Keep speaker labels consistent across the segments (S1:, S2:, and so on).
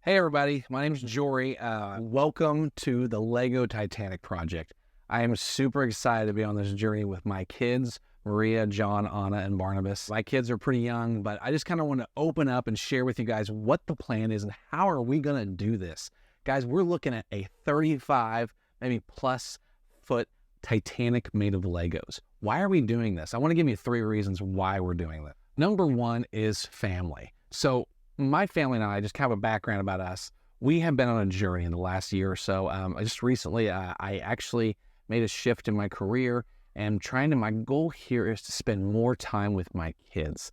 S1: Hey everybody, my name is Jory. Welcome to the Lego Titanic Project. I am super excited to be on this journey with my kids, Maria, John, Anna, and Barnabas. My kids are pretty young, but I just kind of want to open up and share with you guys what the plan is and how are we going to do this. Guys, we're looking at a 35, maybe plus foot Titanic made of Legos. Why are we doing this? I want to give you 3 reasons why we're doing this. Number 1 is family. So my family and I, just kind of a background about us, we have been on a journey in the last year or so. Just recently, I actually made a shift in my career and my goal here is to spend more time with my kids.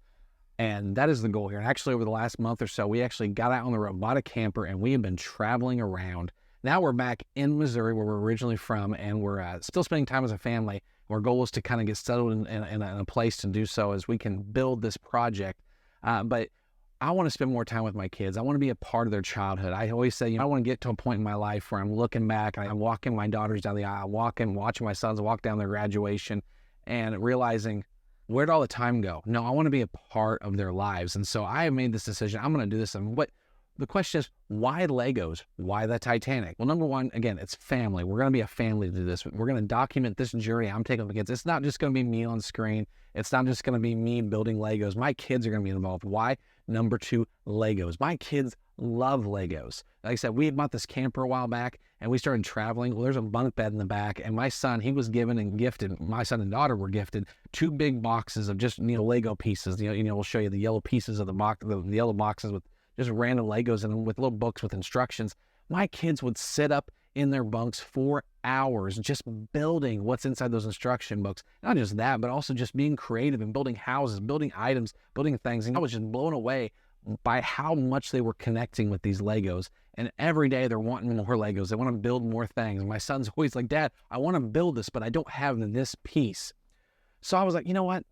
S1: And that is the goal here. And actually over the last month or so, we actually got out on the robotic camper and we have been traveling around. Now we're back in Missouri where we're originally from and we're still spending time as a family. Our goal is to kind of get settled in a place to do so as we can build this project. But I want to spend more time with my kids. I want to be a part of their childhood. I always say, I want to get to a point in my life where I'm looking back and I'm walking my daughters down the aisle, watching my sons walk down their graduation and realizing, where'd all the time go? No, I want to be a part of their lives. And so I have made this decision. I'm going to do this. And the question is, why Legos? Why the Titanic? Well, number 1, again, it's family. We're going to be a family to do this. We're going to document this journey I'm taking with the kids. It's not just going to be me on screen. It's not just going to be me building Legos. My kids are going to be involved. Why? Number 2, Legos. My kids love Legos. Like I said, we had bought this camper a while back and we started traveling. Well, there's a bunk bed in the back and my son, he was given and gifted, my son and daughter were gifted 2 big boxes of just, Lego pieces. We'll show you the yellow pieces of the box, the yellow boxes with just random Legos in them with little books with instructions. My kids would sit up in their bunks for hours just building what's inside those instruction books. Not just that, but also just being creative and building houses, building items, building things. And I was just blown away by how much they were connecting with these Legos. And every day they're wanting more Legos. They want to build more things. And my son's always like, Dad, I want to build this, but I don't have this piece. So I was like, you know what?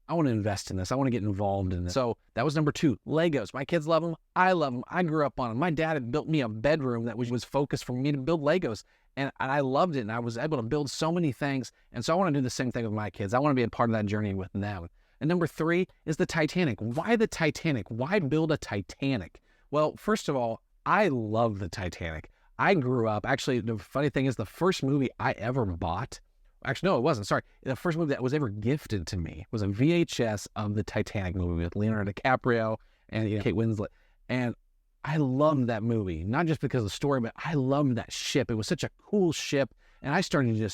S1: I want to invest in this. I want to get involved in this. So that was number 2, Legos. My kids love them. I love them. I grew up on them. My dad had built me a bedroom that was focused for me to build Legos. And I loved it. And I was able to build so many things. And so I want to do the same thing with my kids. I want to be a part of that journey with them. And number 3 is the Titanic. Why the Titanic? Why build a Titanic? Well, first of all, I love the Titanic. I grew up, actually, the funny thing is the first movie I ever bought, actually, no, it wasn't. Sorry. The first movie that was ever gifted to me was a VHS of the Titanic movie with Leonardo DiCaprio and Kate Winslet. And I loved that movie, not just because of the story, but I loved that ship. It was such a cool ship. And I started to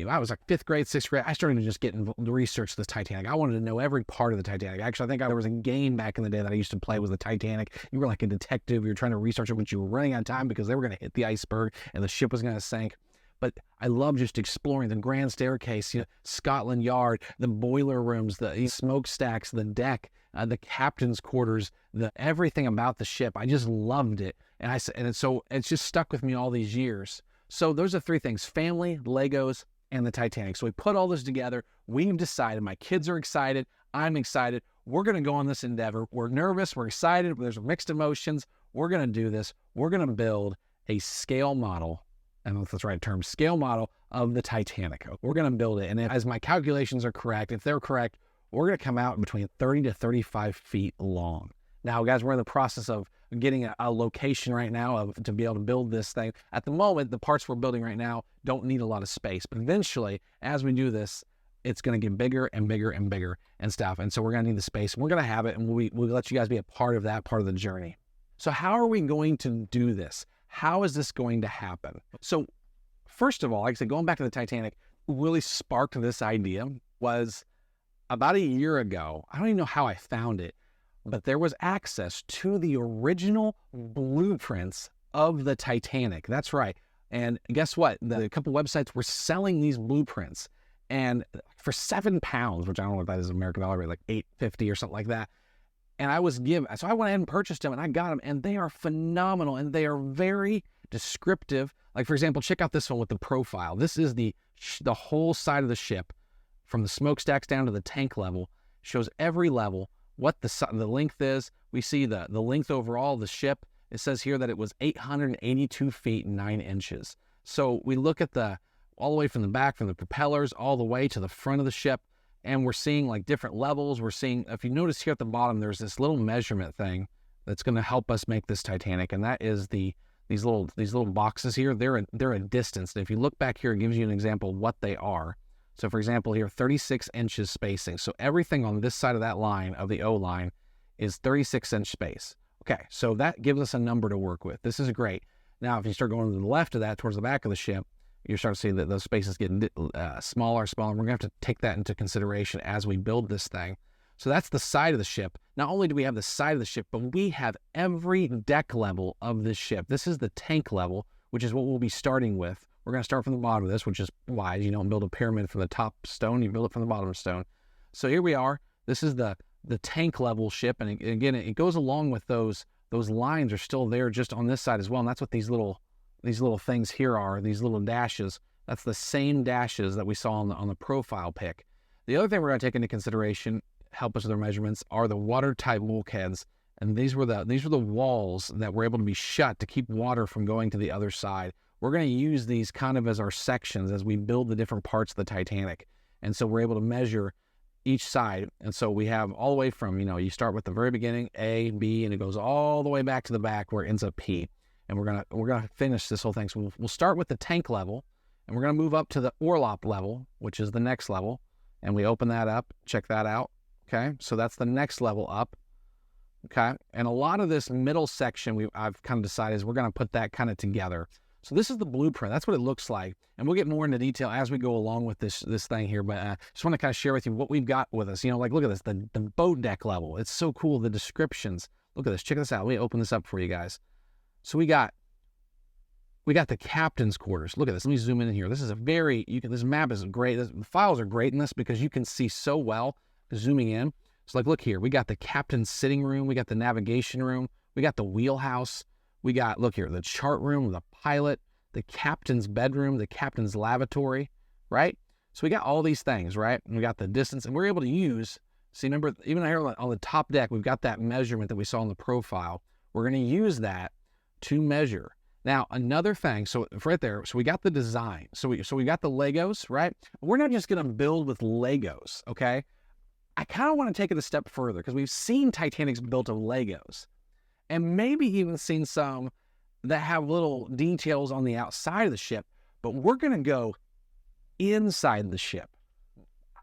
S1: I was like 5th grade, 6th grade. I started to just get involved, research the Titanic. I wanted to know every part of the Titanic. Actually, I think there was a game back in the day that I used to play with the Titanic. You were like a detective. You were trying to research it, but you were running out of time because they were going to hit the iceberg and the ship was going to sink. But I love just exploring the grand staircase, Scotland Yard, the boiler rooms, the smokestacks, the deck, the captain's quarters, everything about the ship. I just loved it. And so it's just stuck with me all these years. So those are 3 things: family, Legos, and the Titanic. So we put all this together. We've decided, my kids are excited. I'm excited. We're going to go on this endeavor. We're nervous. We're excited. There's mixed emotions. We're going to do this. We're going to build a scale model. I don't know if that's the right term, scale model of the Titanic. We're going to build it. And as my calculations are correct, if they're correct, we're going to come out between 30 to 35 feet long. Now, guys, we're in the process of getting a location right now to be able to build this thing. At the moment, the parts we're building right now don't need a lot of space. But eventually, as we do this, it's going to get bigger and bigger and bigger and stuff. And so we're going to need the space. And we're going to have it, and we'll let you guys be a part of that part of the journey. So how are we going to do this? How is this going to happen? So first of all, like I said, going back to the Titanic, really sparked this idea was about a year ago. I don't even know how I found it, but there was access to the original blueprints of the Titanic. That's right. And guess what? A couple websites were selling these blueprints, and for £7, which I don't know what that is in American dollar, like $8.50 or something like that. And so I went ahead and purchased them and I got them, and they are phenomenal and they are very descriptive. Like, for example, check out this one with the profile. This is the whole side of the ship from the smokestacks down to the tank level. Shows every level, what the length is. We see the length overall of the ship. It says here that it was 882 feet 9 inches. So we look at all the way from the back, from the propellers, all the way to the front of the ship. And we're seeing like different levels. We're seeing, if you notice here at the bottom, there's this little measurement thing that's going to help us make this Titanic, and that is these little boxes here. They're a distance. And if you look back here, it gives you an example of what they are. So for example here, 36 inches spacing. So everything on this side of that line, of the O line, is 36-inch space. Okay, so that gives us a number to work with. This is great. Now, if you start going to the left of that, towards the back of the ship, you start to see that those spaces get smaller. We're going to have to take that into consideration as we build this thing. So that's the side of the ship. Not only do we have the side of the ship, but we have every deck level of this ship. This is the tank level, which is what we'll be starting with. We're going to start from the bottom of this, which is wise. You don't build a pyramid from the top stone, you build it from the bottom stone. So here we are. This is the tank level ship, and again, it goes along with those lines are still there just on this side as well, and that's what these little things here are, these little dashes. That's the same dashes that we saw on the profile pic. The other thing we're going to take into consideration, help us with our measurements, are the watertight bulkheads, and these were the walls that were able to be shut to keep water from going to the other side. We're going to use these kind of as our sections as we build the different parts of the Titanic, and so we're able to measure each side. And so we have all the way from, you start with the very beginning, A, B, and it goes all the way back to the back where it ends up P. And we're gonna finish this whole thing. So we'll start with the tank level, and we're gonna move up to the orlop level, which is the next level. And we open that up, check that out. Okay, so that's the next level up. Okay, and a lot of this middle section I've kind of decided is we're gonna put that kind of together. So this is the blueprint. That's what it looks like. And we'll get more into detail as we go along with this thing here. But just want to kind of share with you what we've got with us. Like, look at this, the boat deck level. It's so cool, the descriptions. Look at this. Check this out. Let me open this up for you guys. So we got the captain's quarters. Look at this. Let me zoom in here. This is this map is great. The files are great in this because you can see so well zooming in. So like, look here. We got the captain's sitting room. We got the navigation room. We got the wheelhouse. We got, look here, the chart room, the pilot, the captain's bedroom, the captain's lavatory, right? So we got all these things, right? And we got the distance, and we're able to use, see, remember, even here on the top deck, we've got that measurement that we saw in the profile. We're going to use that to measure. Now, another thing, so right there, so we got the design. So we got the Legos, right? We're not just going to build with Legos, okay? I kind of want to take it a step further because we've seen Titanics built of Legos. And maybe even seen some that have little details on the outside of the ship, but we're going to go inside the ship.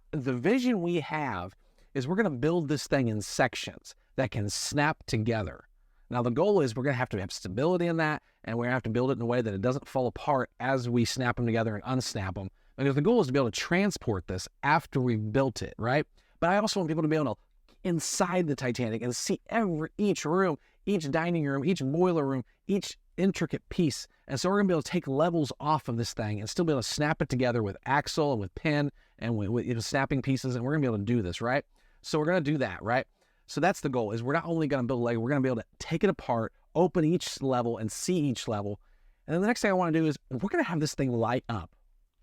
S1: The vision we have is we're going to build this thing in sections that can snap together. Now, the goal is we're going to have stability in that, and we're going to have to build it in a way that it doesn't fall apart as we snap them together and unsnap them. Because the goal is to be able to transport this after we've built it, right? But I also want people to be able to inside the Titanic and see each room, each dining room, each boiler room, each intricate piece. And so we're going to be able to take levels off of this thing and still be able to snap it together with axle and with pin and with snapping pieces. And we're going to be able to do this, right? So we're going to do that, right? So that's the goal, is we're not only going to build a Lego, we're going to be able to take it apart, open each level and see each level. And then the next thing I want to do is we're going to have this thing light up.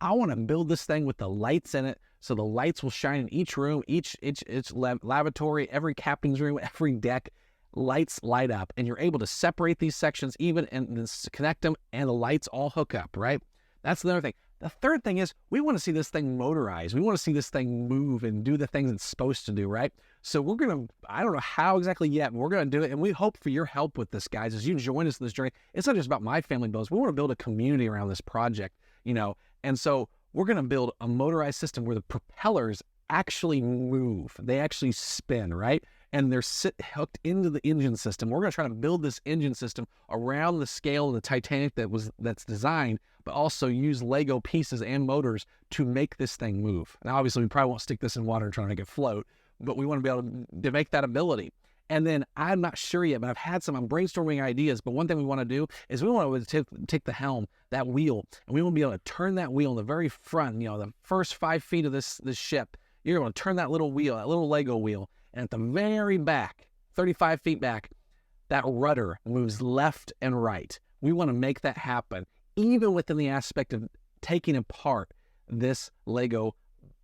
S1: I want to build this thing with the lights in it. So the lights will shine in each room, each lavatory, every captain's room, every deck. Lights light up, and you're able to separate these sections even and connect them, and the lights all hook up, right? That's the other thing. The third thing is we want to see this thing motorized. We want to see this thing move and do the things it's supposed to do, right? So we're going to, I don't know how exactly yet, but we're going to do it, and we hope for your help with this, guys, as you join us in this journey. It's not just about my family builds. We want to build a community around this project, and so we're going to build a motorized system where the propellers actually move. They actually spin, right? And they're hooked into the engine system. We're going to try to build this engine system around the scale of the Titanic that's designed, but also use Lego pieces and motors to make this thing move. Now, obviously, we probably won't stick this in water and try to make it float, but we want to be able to make that ability. And then I'm not sure yet, but I'm brainstorming ideas. But one thing we want to do is we want to take the helm, that wheel, and we want to be able to turn that wheel in the very front, the first 5 feet of this ship. You're going to turn that little wheel, that little Lego wheel. And at the very back, 35 feet back, that rudder moves left and right. We want to make that happen, even within the aspect of taking apart this Lego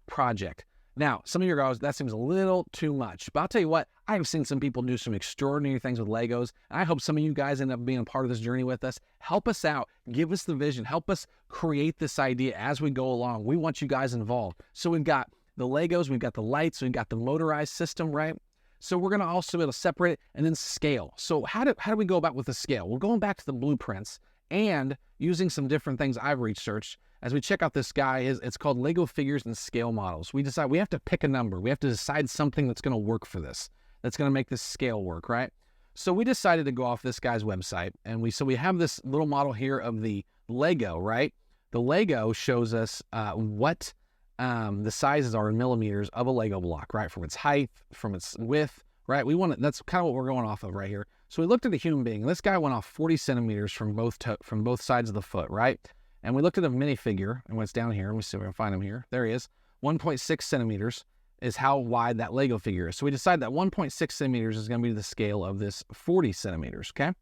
S1: project. Now, some of you guys, that seems a little too much. But I'll tell you what, I have seen some people do some extraordinary things with Legos. And I hope some of you guys end up being a part of this journey with us. Help us out. Give us the vision. Help us create this idea as we go along. We want you guys involved. So we've got the Legos, we've got the lights, we've got the motorized system, right? So we're going to also be able to separate it and then scale. So how do we go about with the scale? Well, going back to the blueprints and using some different things I've researched as we check out this guy, it's called Lego Figures and Scale Models. We decide we have to pick a number. We have to decide something that's going to work for this, that's going to make this scale work, right? So we decided to go off this guy's website, and we have this little model here of the Lego, right? The Lego shows us what the sizes are in millimeters of a Lego block, right? From its height, from its width, right? That's kind of what we're going off of right here. So we looked at a human being, and this guy went off 40 centimeters from both sides of the foot, right? And we looked at a minifigure, and what's down here, let me see if we can find him here. There he is. 1.6 centimeters is how wide that Lego figure is. So we decided that 1.6 centimeters is going to be the scale of this 40 centimeters, okay?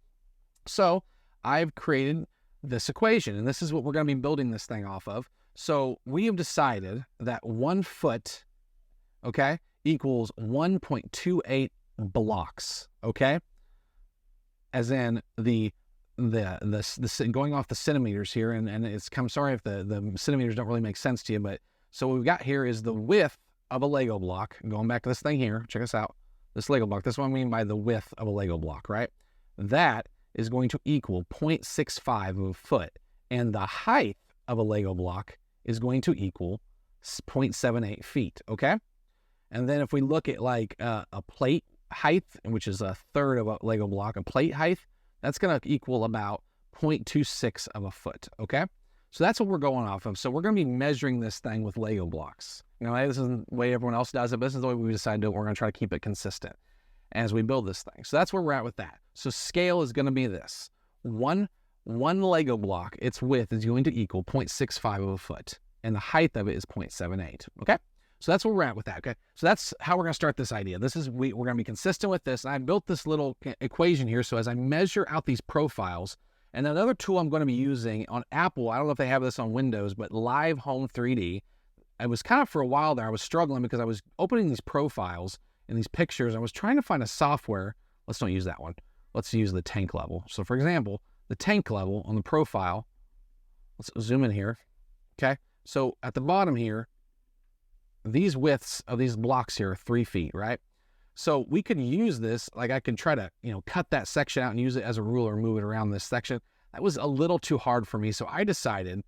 S1: So I've created this equation, and this is what we're going to be building this thing off of. So we have decided that 1 foot, okay, equals 1.28 blocks, okay? As in the going off the centimeters here, and I'm sorry if the centimeters don't really make sense to you, but so what we've got here is the width of a Lego block. Going back to this thing here, check this out. This Lego block, that's what I mean by the width of a Lego block, right? That is going to equal 0.65 of a foot, and the height of a Lego block is going to equal 0.78 feet, okay? And then if we look at like a plate height, which is a third of a Lego block, a plate height, that's going to equal about 0.26 of a foot, okay? So that's what we're going off of. So we're going to be measuring this thing with Lego blocks. You know, this isn't the way everyone else does it, but this is the way we decided to do it. We're going to try to keep it consistent as we build this thing. So that's where we're at with that. So scale is going to be this. One Lego block, its width is going to equal 0.65 of a foot, and the height of it is 0.78, okay? So that's where we're at with that, okay? So that's how we're going to start this idea. We're going to be consistent with this, and I built this little equation here, so as I measure out these profiles, and another tool I'm going to be using on Apple, I don't know if they have this on Windows, but Live Home 3D. I was kind of, for a while there, I was struggling because I was opening these profiles and these pictures. I was trying to find a software. Let's not use that one. Let's use the tank level. So for example, the tank level on the profile, let's zoom in here, okay? So at the bottom here, these widths of these blocks here are 3 feet, right? So we could use this, like I could try to, cut that section out and use it as a ruler and move it around this section. That was a little too hard for me. So I decided,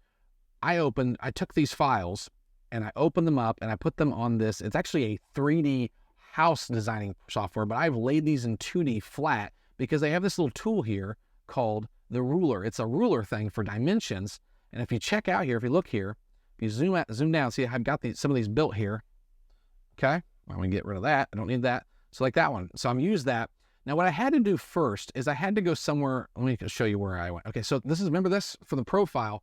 S1: I took these files and I opened them up and I put them on this. It's actually a 3D house designing software, but I've laid these in 2D flat because they have this little tool here called the ruler. It's a ruler thing for dimensions. And if you check out here, if you look here, if you zoom down, see I've got some of these built here. Okay, I'm gonna get rid of that. I don't need that. So like that one. So I'm used that. Now what I had to do first is I had to go somewhere. Let me show you where I went. Okay, so remember this for the profile.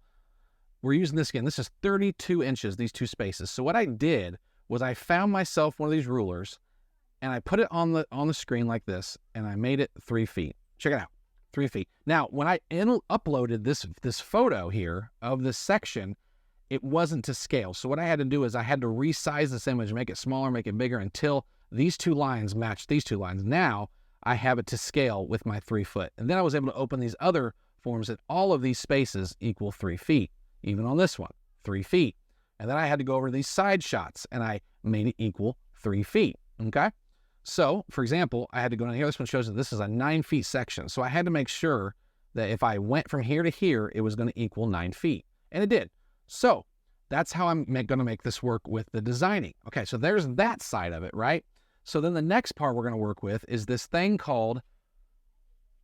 S1: We're using this again. This is 32 inches, these two spaces. So what I did was I found myself one of these rulers and I put it on the screen like this, and I made it 3 feet. Check it out, 3 feet. Now, when I uploaded this photo here of this section, it wasn't to scale. So what I had to do is I had to resize this image, make it smaller, make it bigger until these two lines matched these two lines. Now I have it to scale with my 3 foot. And then I was able to open these other forms that all of these spaces equal 3 feet. Even on this one, 3 feet. And then I had to go over these side shots and I made it equal 3 feet, okay? So, for example, I had to go down here. This one shows that this is a 9 feet section. So I had to make sure that if I went from here to here, it was going to equal 9 feet. And it did. So that's how I'm going to make this work with the designing. Okay, so there's that side of it, right? So then the next part we're going to work with is this thing called,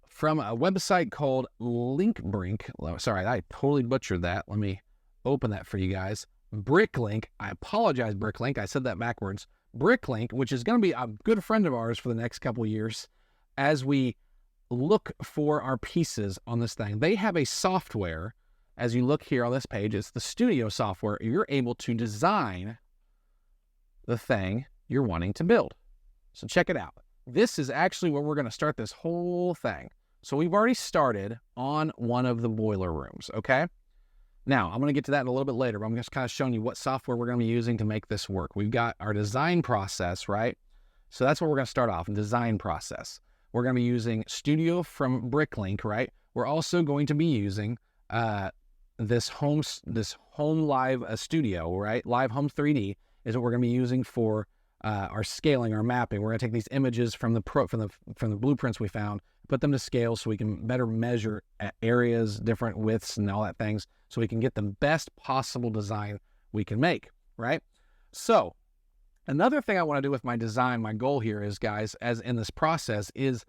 S1: from a website called Linkbrink. Sorry, I totally butchered that. Let me open that for you guys. Bricklink. I apologize, Bricklink. I said that backwards. Bricklink, which is going to be a good friend of ours for the next couple of years as we look for our pieces on this thing. They have a software, as you look here on this page, it's the studio software. You're able to design the thing you're wanting to build. So check it out. This is actually where we're going to start this whole thing. So we've already started on one of the boiler rooms, okay? Now, I'm going to get to that in a little bit later, but I'm just kind of showing you what software we're going to be using to make this work. We've got our design process, right? So that's where we're going to start off, design process. We're going to be using Studio from Bricklink, right? We're also going to be using this home live studio, right? Live Home 3D is what we're going to be using for our scaling, our mapping. We're going to take these images from the blueprints we found, put them to scale so we can better measure areas, different widths, and all that things, so we can get the best possible design we can make, right? So another thing I want to do with my design, my goal here is, guys, as in this process, is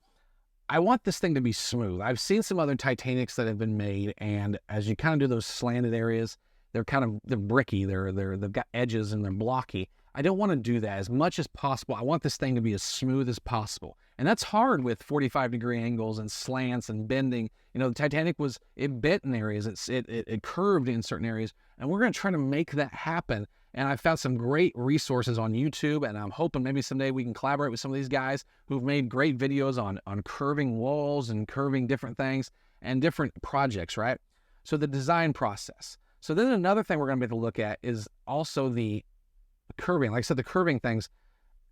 S1: I want this thing to be smooth. I've seen some other Titanics that have been made, and as you kind of do those slanted areas, they're bricky, they've got edges and they're blocky. I don't want to do that. As much as possible, I want this thing to be as smooth as possible. And that's hard with 45-degree angles and slants and bending. You know, the Titanic it bent in areas, it curved in certain areas, and we're going to try to make that happen. And I found some great resources on YouTube, and I'm hoping maybe someday we can collaborate with some of these guys who've made great videos on curving walls and curving different things and different projects, right? So the design process. So then another thing we're going to be able to look at is also the curving. Like I said, the curving things.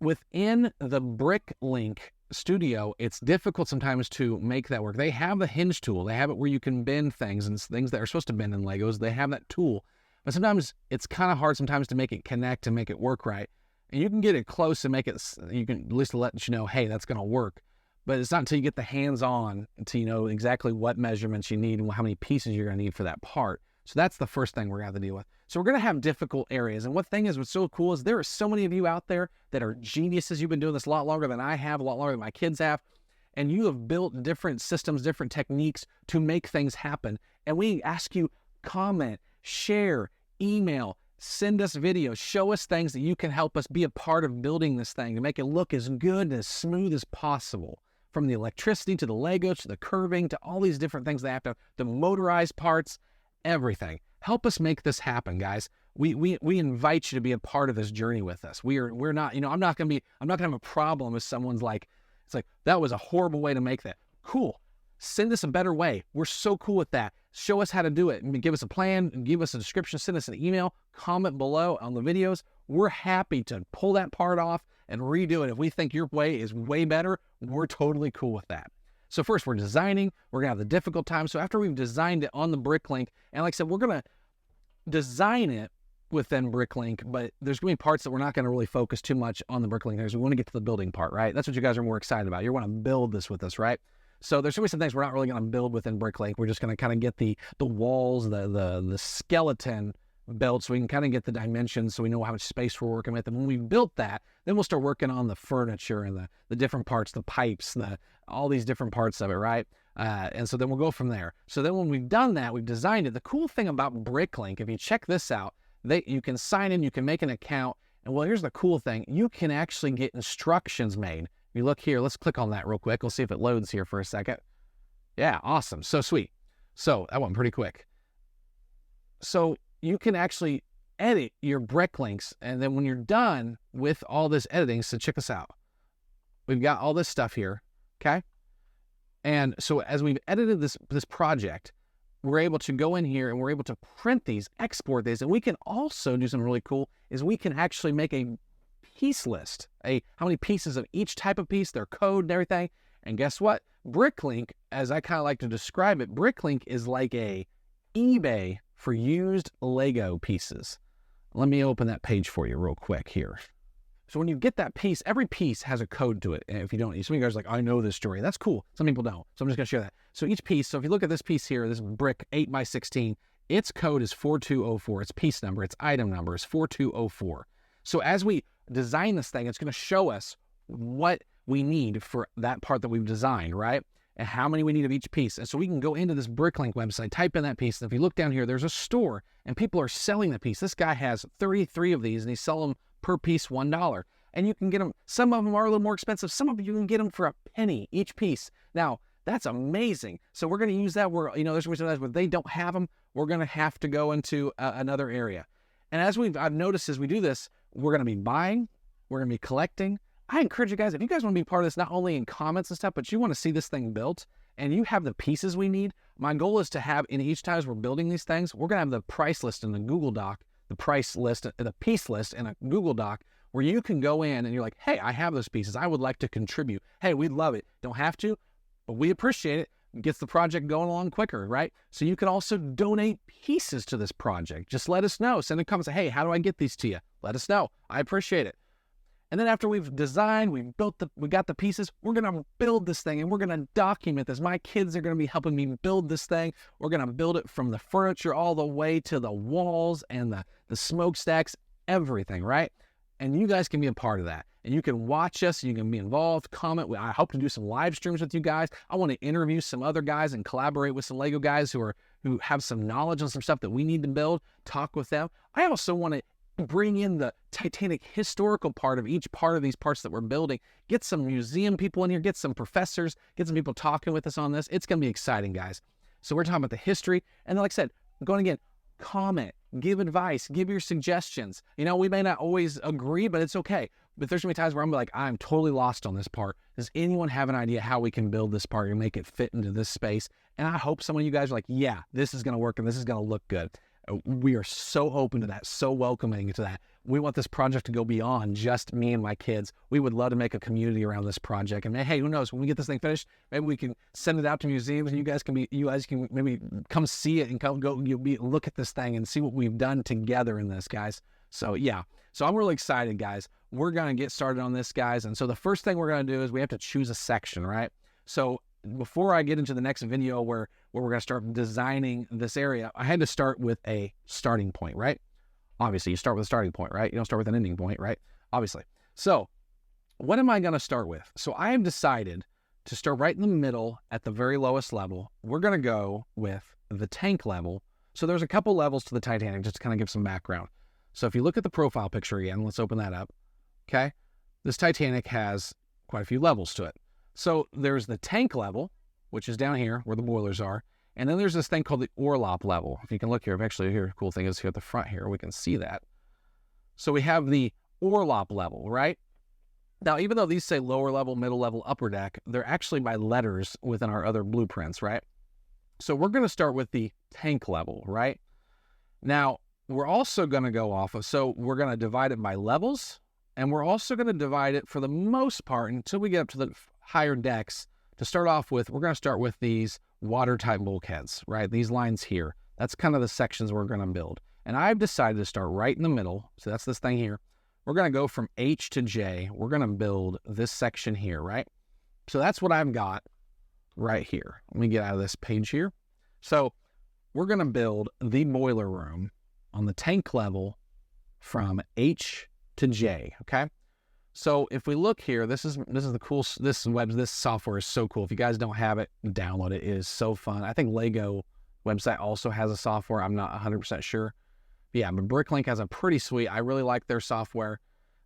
S1: Within the BrickLink studio, it's difficult sometimes to make that work. They have the hinge tool. They have it where you can bend things, and things that are supposed to bend in Legos. They have that tool. But sometimes it's kind of hard sometimes to make it connect and make it work right. And you can get it close and make it, you can at least let you know, hey, that's going to work. But it's not until you get the hands on until you know exactly what measurements you need and how many pieces you're going to need for that part. So that's the first thing we're going to have to deal with. So we're going to have difficult areas. And what's so cool is there are so many of you out there that are geniuses. You've been doing this a lot longer than I have, a lot longer than my kids have. And you have built different systems, different techniques to make things happen. And we ask you, comment, share, email, send us videos, show us things that you can help us be a part of building this thing to make it look as good and as smooth as possible. From the electricity to the Legos to the curving to all these different things they have to, the motorized parts, everything. Help us make this happen, guys. We invite you to be a part of this journey with us. We're not, I'm not gonna have a problem if someone's like, it's like, that was a horrible way to make that. Cool. Send us a better way. We're so cool with that. Show us how to do it. Give us a plan, give us a description, send us an email, comment below on the videos. We're happy to pull that part off and redo it. If we think your way is way better, we're totally cool with that. So first we're designing, we're gonna have the difficult time. So after we've designed it on the BrickLink, and like I said, we're gonna design it within BrickLink, but there's gonna be parts that we're not gonna really focus too much on the BrickLink because we wanna get to the building part, right? That's what you guys are more excited about. You wanna build this with us, right? So there's gonna be some things we're not really gonna build within BrickLink. We're just gonna kind of get the walls, the skeleton built so we can kind of get the dimensions so we know how much space we're working with. And when we built that, then we'll start working on the furniture and the different parts, the pipes, all these different parts of it, right? And so then we'll go from there. So then when we've done that, we've designed it. The cool thing about BrickLink, if you check this out, you can sign in, you can make an account, and well, here's the cool thing. You can actually get instructions made. If you look here, let's click on that real quick. We'll see if it loads here for a second. Yeah, awesome. So sweet. So that went pretty quick. So you can actually edit your BrickLinks, and then when you're done with all this editing, so check this out. We've got all this stuff here, okay? And so as we've edited this project, we're able to go in here and we're able to print these, export these, and we can also do something really cool is we can actually make a piece list, how many pieces of each type of piece, their code and everything. And guess what? BrickLink, as I kind of like to describe it, BrickLink is like a eBay for used Lego pieces. Let me open that page for you real quick here. So when you get that piece, every piece has a code to it. And if you don't, some of you guys are like, I know this story. That's cool. Some people don't. So I'm just gonna share that. So each piece, so if you look at this piece here, this brick 8x16, its code is 4204. Its piece number, its item number is 4204. So as we design this thing, it's gonna show us what we need for that part that we've designed, right? And how many we need of each piece. And so we can go into this BrickLink website, type in that piece, and if you look down here, there's a store, and people are selling the piece. This guy has 33 of these, and he's selling them per piece $1. And you can get them, some of them are a little more expensive, some of them you can get them for a penny each piece. Now, that's amazing. So we're gonna use that where, there's sometimes where they don't have them, we're gonna have to go into another area. And as I've noticed as we do this, we're gonna be buying, we're gonna be collecting. I encourage you guys, if you guys want to be part of this, not only in comments and stuff, but you want to see this thing built and you have the pieces we need, my goal is to have, in each time as we're building these things, we're going to have the price list in the Google Doc, the price list, the piece list in a Google Doc where you can go in and you're like, hey, I have those pieces. I would like to contribute. Hey, we'd love it. Don't have to, but we appreciate it. It gets the project going along quicker, right? So you can also donate pieces to this project. Just let us know. Send a comment. Say, hey, how do I get these to you? Let us know. I appreciate it. And then after we've designed, we got the pieces, we're going to build this thing and we're going to document this. My kids are going to be helping me build this thing. We're going to build it from the furniture all the way to the walls and the smokestacks, everything, right? And you guys can be a part of that. And you can watch us, you can be involved, comment. I hope to do some live streams with you guys. I want to interview some other guys and collaborate with some Lego guys who have some knowledge on some stuff that we need to build, talk with them. I also want to bring in the Titanic historical part of each part of these parts that we're building, get some museum people in here, get some professors, get some people talking with us on this. It's going to be exciting, guys. So we're talking about the history. And then, like I said, going again, comment, give advice, give your suggestions. You know, we may not always agree, but it's okay. But there's going to be times where I'm like, I'm totally lost on this part. Does anyone have an idea how we can build this part and make it fit into this space? And I hope some of you guys are like, yeah, this is going to work and this is going to look good. We are so open to that, so welcoming to that. We want this project to go beyond just me and my kids. We would love to make a community around this project. And hey, who knows, when we get this thing finished, maybe we can send it out to museums and you guys can maybe come see it and look at this thing and see what we've done together in this, guys. So yeah, so I'm really excited, guys. We're going to get started on this, guys. And so the first thing we're going to do is we have to choose a section, right? So before I get into the next video where we're going to start designing this area, I had to start with a starting point, right? Obviously, you start with a starting point, right? You don't start with an ending point, right? Obviously. So what am I going to start with? So I have decided to start right in the middle at the very lowest level. We're going to go with the tank level. So there's a couple levels to the Titanic, just to kind of give some background. So if you look at the profile picture again, let's open that up. Okay. This Titanic has quite a few levels to it. So there's the tank level, which is down here where the boilers are. And then there's this thing called the orlop level. If you can look here, actually here, the cool thing is here at the front here, we can see that. So we have the orlop level, right? Now, even though these say lower level, middle level, upper deck, they're actually by letters within our other blueprints, right? So we're going to start with the tank level, right? Now, we're also going to go off of, so we're going to divide it by levels, and we're also going to divide it for the most part until we get up to the higher decks. To start off with, we're going to start with these watertight bulkheads, right? These lines here. That's kind of the sections we're going to build. And I've decided to start right in the middle. So that's this thing here. We're going to go from H to J. We're going to build this section here, right? So that's what I've got right here. Let me get out of this page here. So we're going to build the boiler room on the tank level from H to J, okay? So if we look here, this is the cool, this software is so cool. If you guys don't have it, download it. It is so fun. I think Lego website also has a software. I'm not 100% sure. But yeah, but Bricklink has a pretty sweet, I really like their software.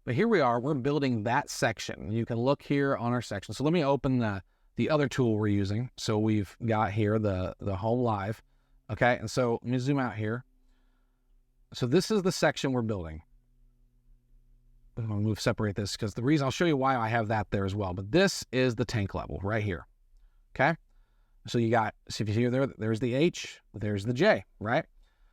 S1: But here we are, we're building that section. You can look here on our section. So let me open the other tool we're using. So we've got here the Home Live, okay? And so let me zoom out here. So this is the section we're building. I'm going to separate this because the reason, I'll show you why I have that there as well. But this is the tank level right here. Okay. So you got, see if you see there's the H, there's the J, right?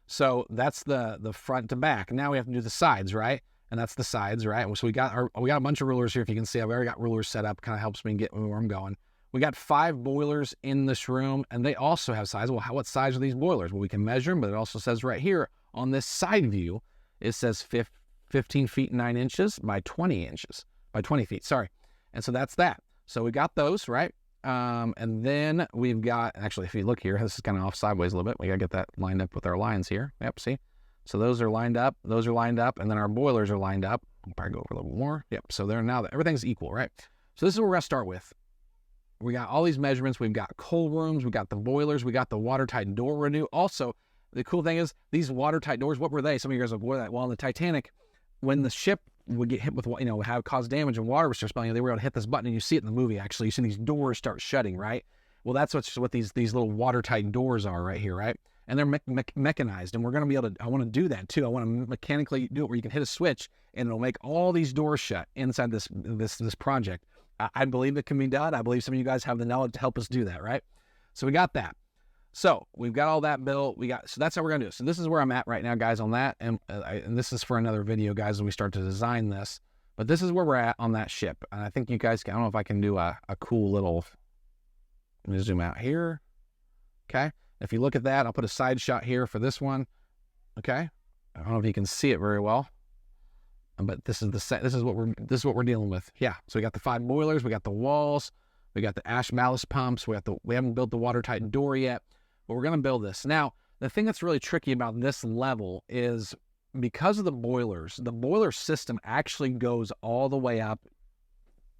S1: So that's the front to back. Now we have to do the sides, right? And that's the sides, right? So we got a bunch of rulers here. If you can see, I've already got rulers set up. Kind of helps me get where I'm going. We got 5 boilers in this room, and they also have size. Well, what size are these boilers? Well, we can measure them, but it also says right here on this side view, it says 15 feet 9 inches by 20 inches, by 20 feet, sorry. And so that's that. So we got those, right? And then we've got, actually, if you look here, this is kind of off sideways a little bit. We got to get that lined up with our lines here. Yep, see? So those are lined up, and then our boilers are lined up. I'll probably go over a little more. Yep, so they're now, everything's equal, right? So this is what we're going to start with. We got all these measurements. We've got cold rooms. We got the boilers. We got the watertight door renew. Also, the cool thing is these watertight doors, what were they? Some of you guys are like, what are that? Well, on the Titanic, when the ship would get hit with, have caused damage and water was just spilling, they were able to hit this button, and you see it in the movie, actually. You see these doors start shutting, right? Well, that's what these little watertight doors are right here, right? And they're mechanized, and we're going to be able to, I want to do that too. I want to mechanically do it where you can hit a switch, and it'll make all these doors shut inside this project. I believe it can be done. I believe some of you guys have the knowledge to help us do that, right? So we got that. So we've got all that built. So that's how we're going to do it. So this is where I'm at right now, guys, on that. And this is for another video, guys, when we start to design this. But this is where we're at on that ship. And I think you guys can, I don't know if I can do a cool little, let me zoom out here. Okay. If you look at that, I'll put a side shot here for this one. Okay. I don't know if you can see it very well. but this is what we're dealing with. Yeah. So we got the 5 boilers, we got the walls, we got the ash malice pumps, we haven't built the watertight door yet, but we're gonna build this. Now, the thing that's really tricky about this level is because of the boilers, the boiler system actually goes all the way up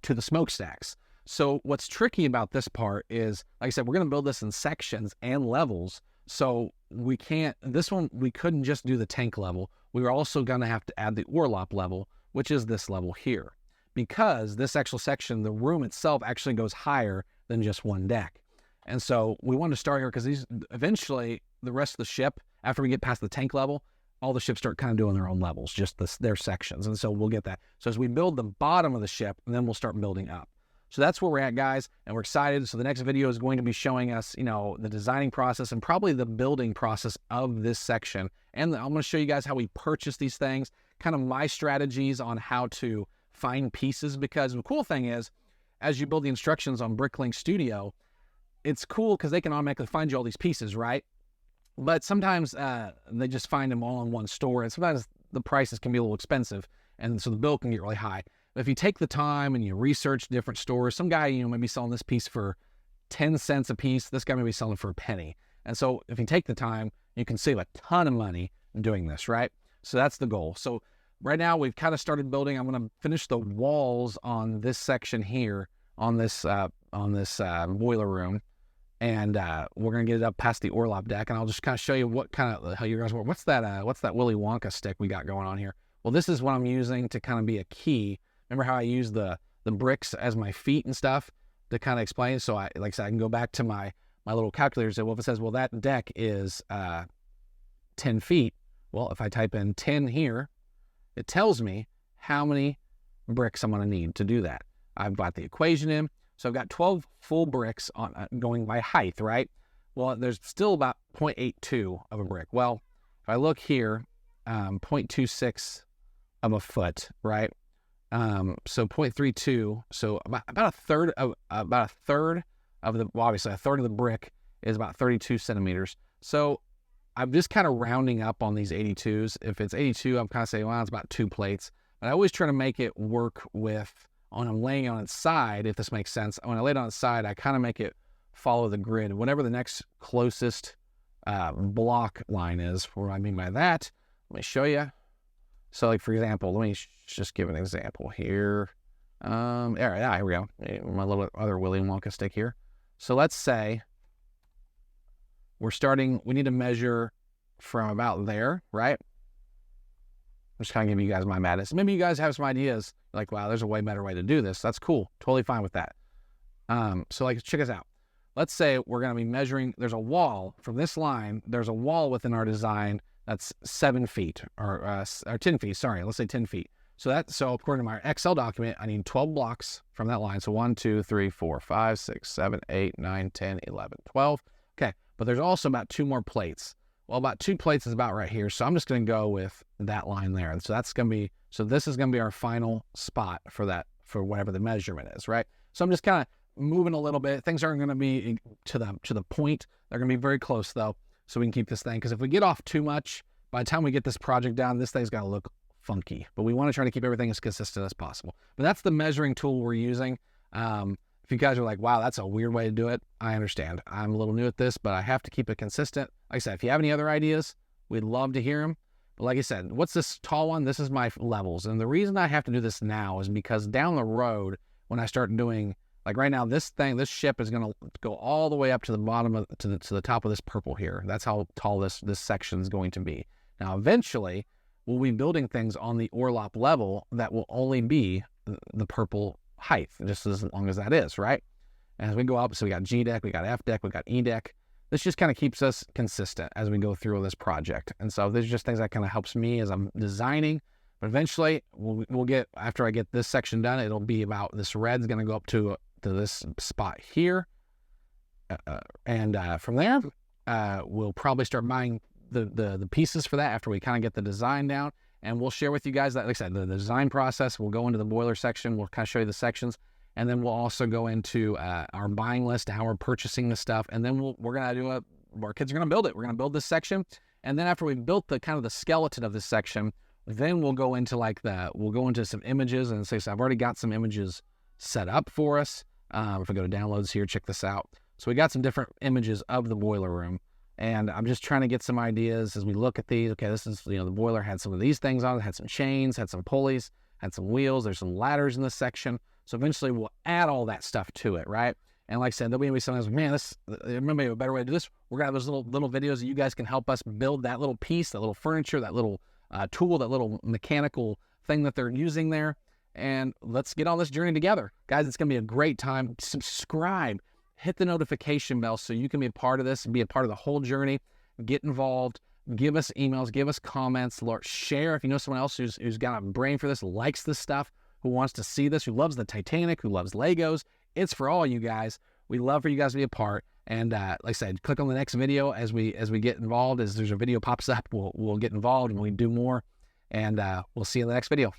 S1: to the smokestacks. So what's tricky about this part is, like I said, we're going to build this in sections and levels. So we couldn't just do the tank level. We were also going to have to add the orlop level, which is this level here. Because this actual section, the room itself actually goes higher than just one deck. And so we wanted to start here because eventually the rest of the ship, after we get past the tank level, all the ships start kind of doing their own levels, just their sections. And so we'll get that. So as we build the bottom of the ship, and then we'll start building up. So that's where we're at, guys, and we're excited. So the next video is going to be showing us, the designing process and probably the building process of this section. And I'm going to show you guys how we purchase these things, kind of my strategies on how to find pieces, because the cool thing is, as you build the instructions on Bricklink Studio, it's cool because they can automatically find you all these pieces, right? But sometimes they just find them all in one store, and sometimes the prices can be a little expensive, and so the bill can get really high. But if you take the time and you research different stores, some guy, may be selling this piece for 10 cents a piece. This guy may be selling for a penny. And so if you take the time, you can save a ton of money doing this, right? So that's the goal. So right now we've kind of started building. I'm going to finish the walls on this section here on this boiler room. And we're going to get it up past the orlop deck. And I'll just kind of show you what kind of, how you guys work. What's that Willy Wonka stick we got going on here? Well, this is what I'm using to kind of be a key. Remember how I use the bricks as my feet and stuff to kind of explain? So like I said, I can go back to my little calculator and say, well, if it says, well, that deck is 10 feet. Well, if I type in 10 here, it tells me how many bricks I'm going to need to do that. I've got the equation in. So I've got 12 full bricks on going by height, right? Well, there's still about 0.82 of a brick. Well, if I look here, 0.26 of a foot, right? So 0.32, so about a third of the, well, obviously a third of the brick is about 32 centimeters. So I'm just kind of rounding up on these 82s. If it's 82, I'm kind of saying, well, it's about 2 plates. But I always try to make it work with, when I'm laying on its side, if this makes sense. When I lay it on its side, I kind of make it follow the grid. Whatever the next closest block line is. What I mean by that, let me show you. So like, for example, let me just give an example here. Yeah, here we go. My little other Willy Wonka stick here. So let's say we need to measure from about there, right? I'm just kind of giving you guys my madness. Maybe you guys have some ideas like, wow, there's a way better way to do this. That's cool. Totally fine with that. So like, check us out. Let's say we're going to be measuring, there's a wall from this line. There's a wall within our design that's 7 feet or 10 feet. Sorry, let's say 10 feet. So according to my Excel document, I need 12 blocks from that line. So 1, 2, 3, 4, 5, 6, 7, 8, 9, 10, 11, 12. Okay. But there's also about 2 more plates. Well, about 2 plates is about right here. So I'm just going to go with that line there. So this is going to be our final spot for that, for whatever the measurement is, right? So I'm just kind of moving a little bit. Things aren't going to be to the point. They're going to be very close though. So we can keep this thing, because if we get off too much, by the time we get this project down, this thing's got to look funky. But we want to try to keep everything as consistent as possible. But that's the measuring tool we're using. If you guys are like, wow, that's a weird way to do it, I understand. I'm a little new at this, but I have to keep it consistent. Like I said, if you have any other ideas, we'd love to hear them. But like I said, what's this tall one? This is my levels. And the reason I have to do this now is because down the road, when I start doing, like right now, this ship is going to go all the way up to the bottom to the top of this purple here. That's how tall this section is going to be. Now, eventually, we'll be building things on the orlop level that will only be the purple height, just as long as that is, right? And as we go up, so we got G deck, we got F deck, we got E deck. This just kind of keeps us consistent as we go through this project. And so these are just things that kind of helps me as I'm designing. But eventually, we'll get, after I get this section done, it'll be about, this red's going to go up to this spot here. And from there, we'll probably start buying the pieces for that after we kind of get the design down. And we'll share with you guys that, like I said, the design process. We'll go into the boiler section. We'll kind of show you the sections. And then we'll also go into our buying list, how we're purchasing the stuff. And then we're going to do our kids are going to build it. We're going to build this section. And then after we've built the kind of the skeleton of this section, Then we'll go into some images and say, so I've already got some images set up for us. If I go to downloads here, check this out. So we got some different images of the boiler room, and I'm just trying to get some ideas as we look at these. Okay, this is, the boiler had some of these things on it, had some chains, had some pulleys, had some wheels. There's some ladders in this section. So eventually we'll add all that stuff to it, right? And like I said, there'll be sometimes, man, there may be a better way to do this. We're gonna have those little videos that you guys can help us build that little piece, that little furniture, that little tool, that little mechanical thing that they're using there. And let's get on this journey together. Guys, it's going to be a great time. Subscribe, hit the notification bell so you can be a part of this and be a part of the whole journey. Get involved, give us emails, give us comments, share if you know someone else who's got a brain for this, likes this stuff, who wants to see this, who loves the Titanic, who loves Legos. It's for all you guys. We love for you guys to be a part. And like I said, click on the next video as we get involved. As there's a video pops up, we'll get involved and we do more. And we'll see you in the next video.